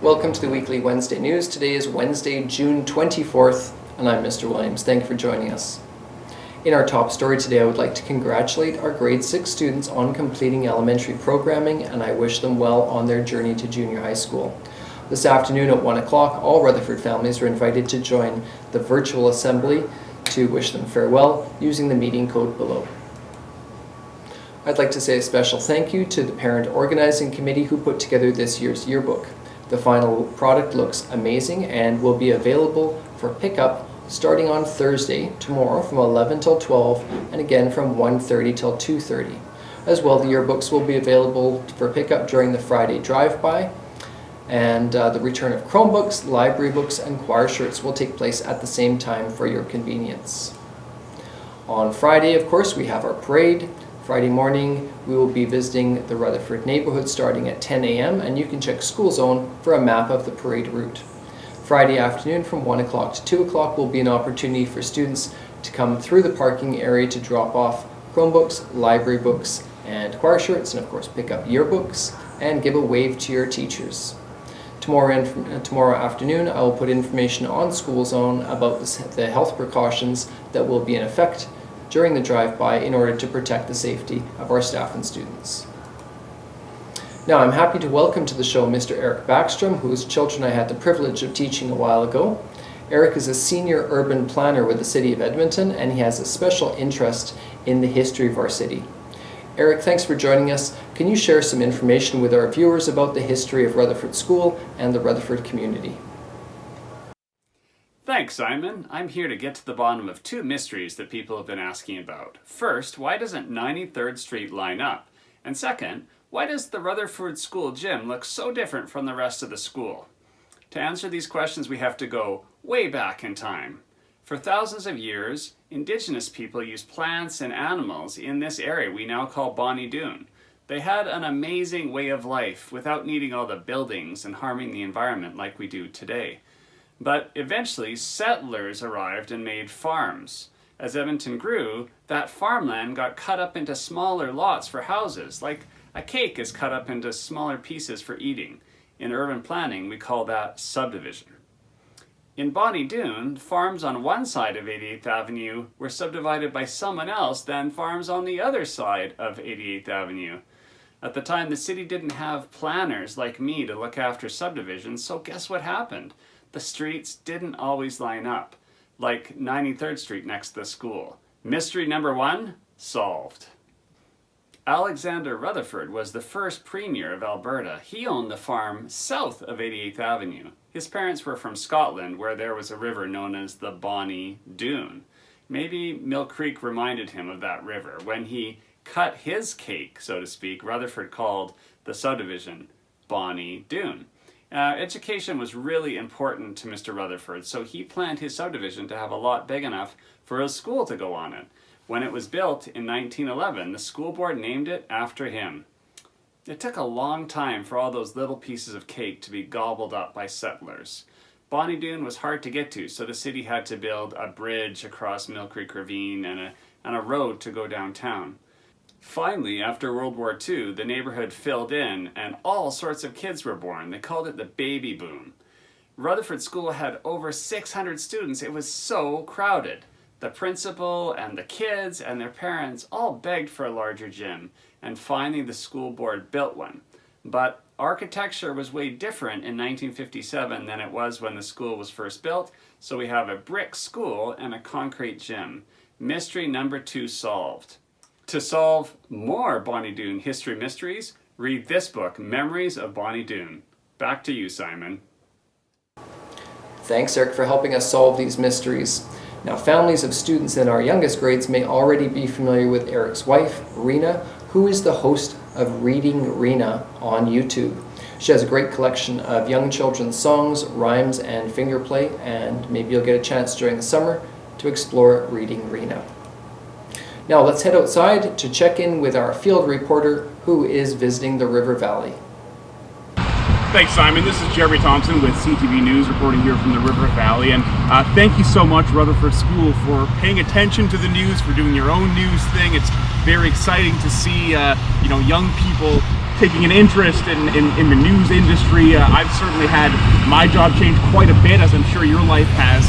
Welcome to the weekly Wednesday News. Today is Wednesday, June 24th, and I'm Mr. Williams. Thank you for joining us. In our top story today, I would like to congratulate our grade 6 students on completing elementary programming, and I wish them well on their journey to junior high school. This afternoon at 1 o'clock, all Rutherford families are invited to join the virtual assembly to wish them farewell using the meeting code below. I'd like to say a special thank you to the parent organizing committee who put together this year's yearbook. The final product looks amazing and will be available for pickup starting on Thursday, tomorrow from 11 till 12 and again from 1:30 till 2:30. As well, the yearbooks will be available for pickup during the Friday drive-by, and the return of Chromebooks, library books, and choir shirts will take place at the same time for your convenience. On Friday, of course, we have our parade. Friday morning, we will be visiting the Rutherford neighborhood starting at 10 a.m. and you can check School Zone for a map of the parade route. Friday afternoon from 1 o'clock to 2 o'clock will be an opportunity for students to come through the parking area to drop off Chromebooks, library books, and choir shirts, and of course pick up yearbooks and give a wave to your teachers. Tomorrow afternoon, I will put information on School Zone about the health precautions that will be in effect during the drive-by in order to protect the safety of our staff and students. Now, I'm happy to welcome to the show Mr. Eric Backstrom, whose children I had the privilege of teaching a while ago. Eric is a senior urban planner with the City of Edmonton, and he has a special interest in the history of our city. Eric, thanks for joining us. Can you share some information with our viewers about the history of Rutherford School and the Rutherford community? Thanks, Simon. I'm here to get to the bottom of two mysteries that people have been asking about. First, why doesn't 93rd Street line up? And second, why does the Rutherford School gym look so different from the rest of the school? To answer these questions, we have to go way back in time. For thousands of years, Indigenous people used plants and animals in this area we now call Bonnie Doon. They had an amazing way of life without needing all the buildings and harming the environment like we do today. But eventually, settlers arrived and made farms. As Edmonton grew, that farmland got cut up into smaller lots for houses, like a cake is cut up into smaller pieces for eating. In urban planning, we call that subdivision. In Bonnie Doon, farms on one side of 88th Avenue were subdivided by someone else than farms on the other side of 88th Avenue. At the time, the city didn't have planners like me to look after subdivisions, so guess what happened? The streets didn't always line up, like 93rd Street next to the school. Mystery number one, solved. Alexander Rutherford was the first premier of Alberta. He owned the farm south of 88th Avenue. His parents were from Scotland, where there was a river known as the Bonnie Doon. Maybe Mill Creek reminded him of that river. When he cut his cake, so to speak, Rutherford called the subdivision Bonnie Doon. Education was really important to Mr. Rutherford, so he planned his subdivision to have a lot big enough for a school to go on it. When it was built in 1911, the school board named it after him. It took a long time for all those little pieces of cake to be gobbled up by settlers. Bonnie Doon was hard to get to, so the city had to build a bridge across Mill Creek Ravine and a road to go downtown. Finally, after World War II, the neighborhood filled in and all sorts of kids were born. They called it the baby boom. Rutherford School had over 600 students. It was so crowded. The principal and the kids and their parents all begged for a larger gym, and finally the school board built one. But architecture was way different in 1957 than it was when the school was first built, so we have a brick school and a concrete gym. Mystery number two solved. To solve more Bonnie Doon history mysteries, read this book, Memories of Bonnie Doon. Back to you, Simon. Thanks, Eric, for helping us solve these mysteries. Now, families of students in our youngest grades may already be familiar with Eric's wife, Rena, who is the host of Reading Rena on YouTube. She has a great collection of young children's songs, rhymes, and finger play, and maybe you'll get a chance during the summer to explore Reading Rena. Now let's head outside to check in with our field reporter who is visiting the River Valley. Thanks, Simon. This is Jeremy Thompson with CTV News reporting here from the River Valley. And thank you so much, Rutherford School, for paying attention to the news, for doing your own news thing. It's very exciting to see young people taking an interest in the news industry. I've certainly had my job change quite a bit, as I'm sure your life has,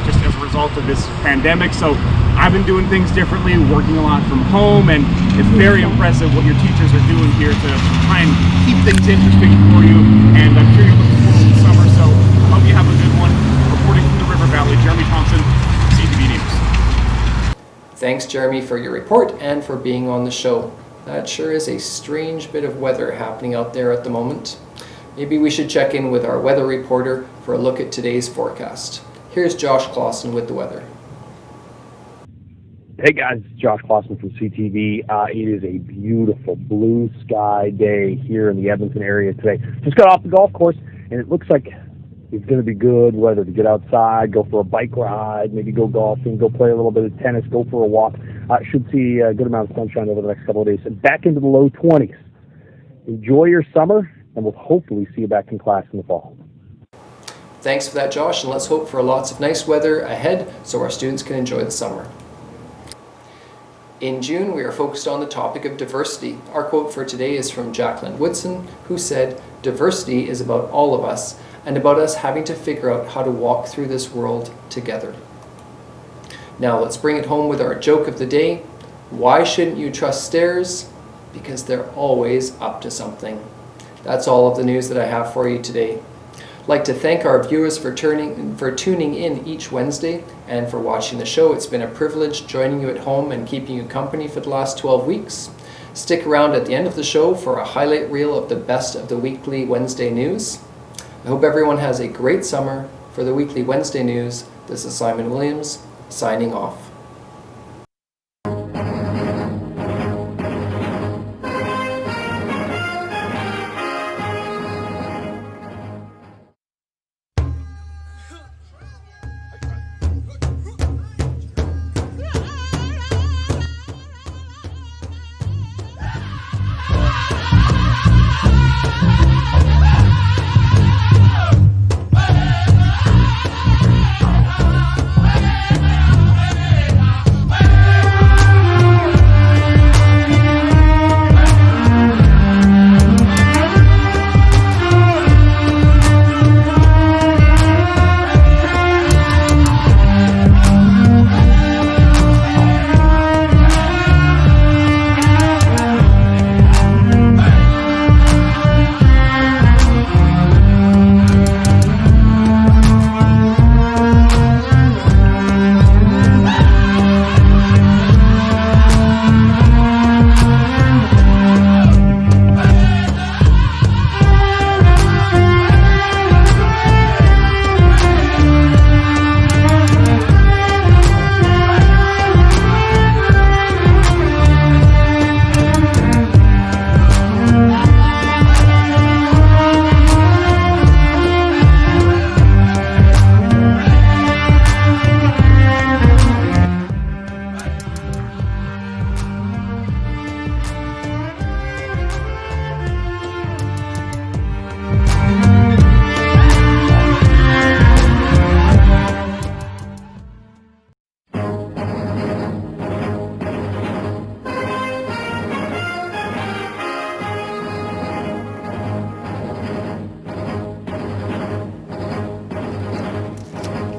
just as a result of this pandemic. So I've been doing things differently, working a lot from home, and it's very impressive what your teachers are doing here to try and keep things interesting for you. And I'm sure you're looking forward to the summer, so I hope you have a good one. Reporting from the River Valley, Jeremy Thompson, CTV News. Thanks, Jeremy, for your report and for being on the show. That sure is a strange bit of weather happening out there at the moment. Maybe we should check in with our weather reporter for a look at today's forecast. Here's Josh Clausen with the weather. Hey guys, it's Josh Clausen from CTV. It is a beautiful blue sky day here in the Edmonton area today. Just got off the golf course, and it looks like it's going to be good weather to get outside, go for a bike ride, maybe go golfing, go play a little bit of tennis, go for a walk. Should see a good amount of sunshine over the next couple of days. And back into the low 20s. Enjoy your summer, and we'll hopefully see you back in class in the fall. Thanks for that, Josh, and let's hope for lots of nice weather ahead so our students can enjoy the summer. In June, we are focused on the topic of diversity. Our quote for today is from Jacqueline Woodson, who said, "Diversity is about all of us, and about us having to figure out how to walk through this world together." Now let's bring it home with our joke of the day. Why shouldn't you trust stairs? Because they're always up to something. That's all of the news that I have for you today. I'd like to thank our viewers for tuning in each Wednesday and for watching the show. It's been a privilege joining you at home and keeping you company for the last 12 weeks. Stick around at the end of the show for a highlight reel of the best of the weekly Wednesday news. I hope everyone has a great summer. For the weekly Wednesday news, this is Simon Williams, signing off.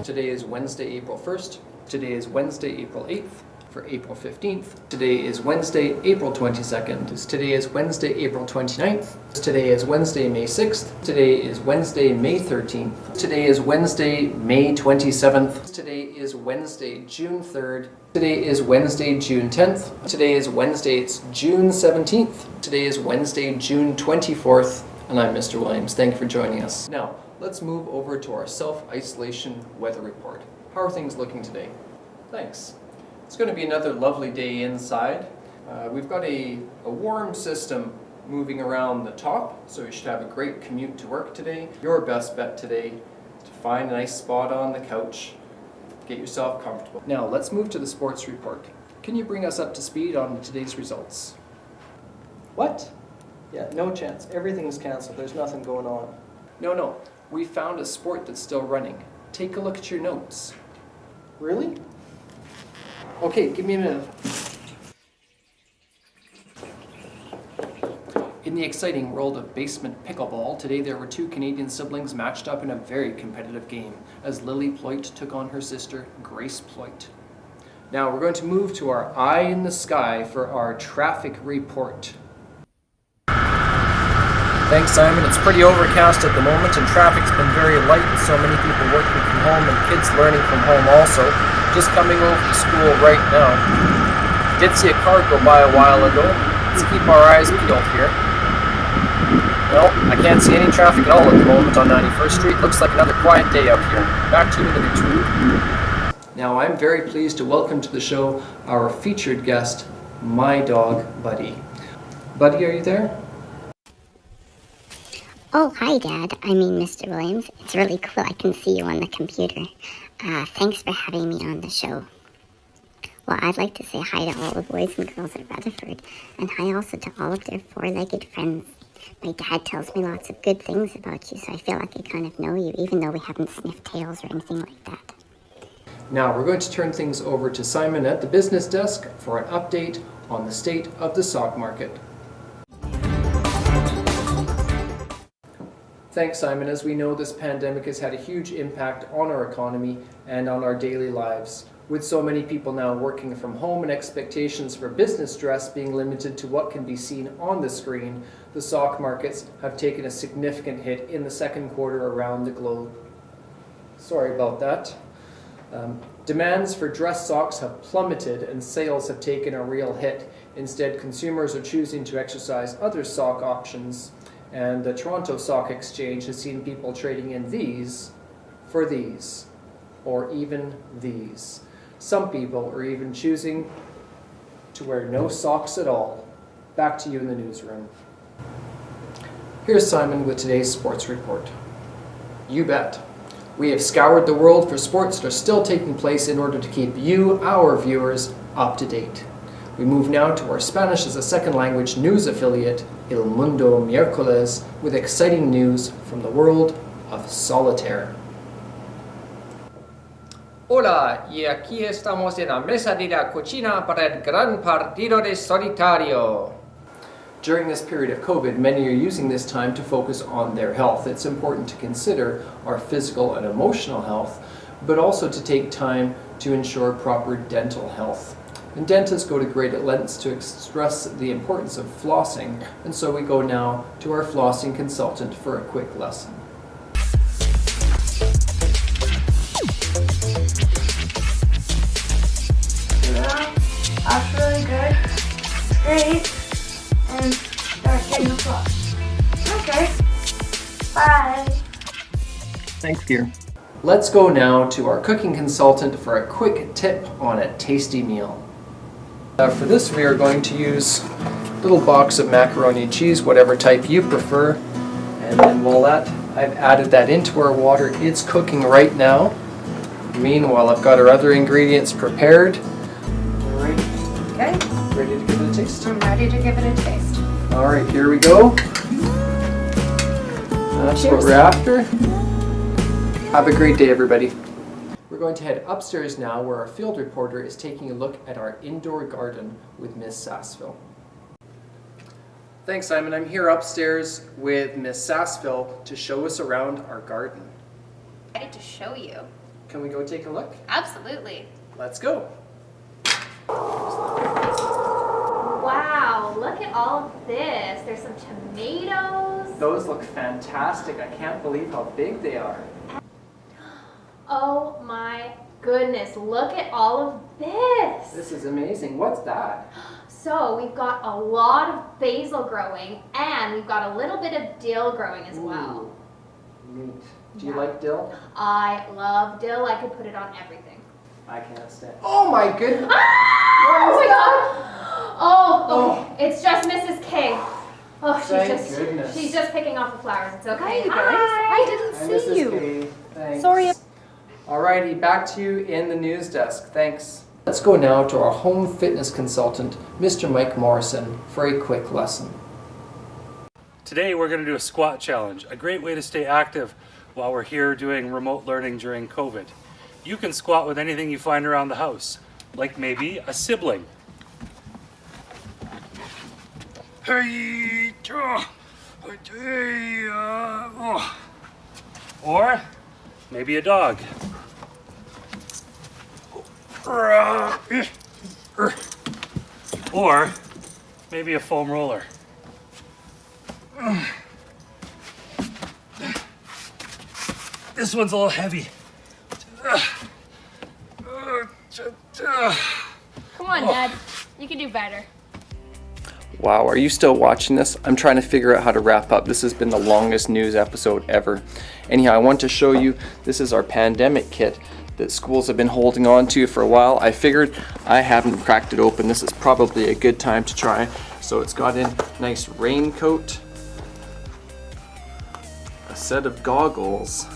Today is Wednesday, April 1st. Today is Wednesday, April 8th. For April 15th. Today is Wednesday, April 22nd. Today is Wednesday, April 29th. Today is Wednesday, May 6th. Today is Wednesday, May 13th. Today is Wednesday, May 27th. Today is Wednesday, June 3rd. Today is Wednesday, June 10th. Today is Wednesday, it's June 17th. Today is Wednesday, June 24th. And I'm Mr. Williams. Thank you for joining us. Now, let's move over to our self-isolation weather report. How are things looking today? Thanks. It's going to be another lovely day inside. We've got a warm system moving around the top, so you should have a great commute to work today. Your best bet today to find a nice spot on the couch, get yourself comfortable. Now let's move to the sports report. Can you bring us up to speed on today's results? What? Yeah, no chance. Everything's canceled. There's nothing going on. No. We found a sport that's still running. Take a look at your notes. Really? Okay, give me a minute. In the exciting world of basement pickleball, today there were two Canadian siblings matched up in a very competitive game as Lily Ployt took on her sister Grace Ployt. Now we're going to move to our eye in the sky for our traffic report. Thanks, Simon. It's pretty overcast at the moment and traffic's been very light with so many people working from home and kids learning from home also. Just coming over to school right now. Did see a car go by a while ago. Let's keep our eyes peeled here. Well, I can't see any traffic at all at the moment on 91st Street. Looks like another quiet day out here. Back to you in the newsroom. Now, I'm very pleased to welcome to the show our featured guest, my dog, Buddy. Buddy, are you there? Oh, hi, Dad. I mean, Mr. Williams. It's really cool I can see you on the computer. Thanks for having me on the show. Well, I'd like to say hi to all the boys and girls at Rutherford, and hi also to all of their four-legged friends. My dad tells me lots of good things about you, so I feel like I kind of know you, even though we haven't sniffed tails or anything like that. Now, we're going to turn things over to Simon at the business desk for an update on the state of the sock market. Thanks, Simon. As we know, this pandemic has had a huge impact on our economy and on our daily lives. With so many people now working from home and expectations for business dress being limited to what can be seen on the screen, the sock markets have taken a significant hit in the second quarter around the globe. Sorry about that. Demands for dress socks have plummeted and sales have taken a real hit. Instead, consumers are choosing to exercise other sock options, and the Toronto Stock Exchange has seen people trading in these for these, or even these. Some people are even choosing to wear no socks at all. Back to you in the newsroom. Here's Simon with today's sports report. You bet. We have scoured the world for sports that are still taking place in order to keep you, our viewers, up to date. We move now to our Spanish as a second language news affiliate, El Mundo Miércoles, with exciting news from the world of solitaire. Hola, y aquí estamos en la mesa de la cocina para el gran partido de solitario. During this period of COVID, many are using this time to focus on their health. It's important to consider our physical and emotional health, but also to take time to ensure proper dental health. And dentists go to great lengths to stress the importance of flossing, and so we go now to our flossing consultant for a quick lesson. That's really good. Great. And start getting the floss. Okay. Bye. Thanks, dear. Let's go now to our cooking consultant for a quick tip on a tasty meal. For this, we are going to use a little box of macaroni and cheese, whatever type you prefer. And then voila, I've added that into our water. It's cooking right now. Meanwhile, I've got our other ingredients prepared. Alright, Okay. ready to give it a taste? I'm ready to give it a taste. Alright, here we go. That's what we're after. Have a great day, everybody. We're going to head upstairs now where our field reporter is taking a look at our indoor garden with Miss Sassville. Thanks, Simon. I'm here upstairs with Miss Sassville to show us around our garden. Ready to show you. Can we go take a look? Absolutely. Let's go. Wow, look at all of this. There's some tomatoes. Those look fantastic. I can't believe how big they are. Oh my goodness, look at all of this. This is amazing. What's that? So we've got a lot of basil growing and we've got a little bit of dill growing as well. Neat. Do you Yeah. like dill? I love dill. I could put it on everything. I can't stand. Oh my goodness! Oh my god! Oh, okay. It's just Mrs. K. Oh, Thank goodness. she's just picking off the flowers. It's okay. Hi, you guys. Hi. I didn't Hi, see Mrs. you. K. Thanks. Sorry. Alrighty, back to you in the news desk. Thanks. Let's go now to our home fitness consultant, Mr. Mike Morrison, for a quick lesson. Today we're going to do a squat challenge, a great way to stay active while we're here doing remote learning during COVID. You can squat with anything you find around the house, like maybe a sibling. Or maybe a dog. Or maybe a foam roller. This one's a little heavy. Come on, Dad. You can do better. Wow, are you still watching this? I'm trying to figure out how to wrap up. This has been the longest news episode ever. Anyhow, I want to show you, this is our pandemic kit that schools have been holding on to for a while. I figured I haven't cracked it open. This is probably a good time to try. So it's got a nice raincoat, a set of goggles,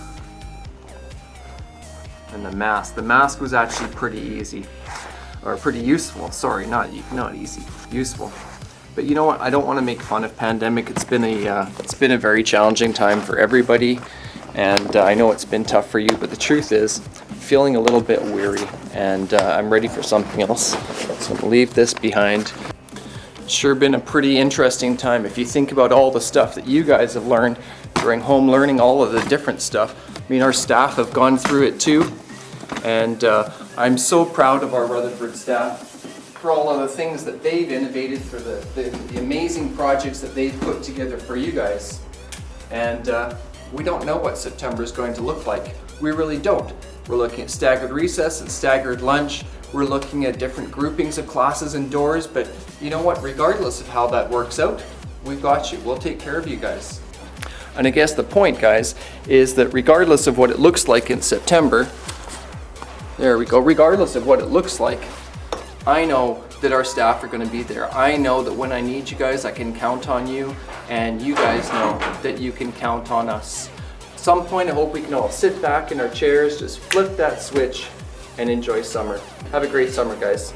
and the mask. The mask was actually pretty easy, or pretty useful. Sorry, not easy, useful. But you know what? I don't want to make fun of pandemic. It's been a very challenging time for everybody, and I know it's been tough for you. But the truth is, I'm feeling a little bit weary, and I'm ready for something else. So I'm gonna leave this behind. It's sure been a pretty interesting time. If you think about all the stuff that you guys have learned during home learning, all of the different stuff. I mean, our staff have gone through it too, and I'm so proud of our Rutherford staff for all of the things that they've innovated, for the amazing projects that they've put together for you guys. And we don't know what September is going to look like. We really don't. We're looking at staggered recess and staggered lunch. We're looking at different groupings of classes indoors, but you know what? Regardless of how that works out, we've got you. We'll take care of you guys. And I guess the point, guys, is that regardless of what it looks like in September, there we go, regardless of what it looks like, I know that our staff are going to be there. I know that when I need you guys, I can count on you, and you guys know that you can count on us. At some point, I hope we can all sit back in our chairs, just flip that switch, and enjoy summer. Have a great summer, guys.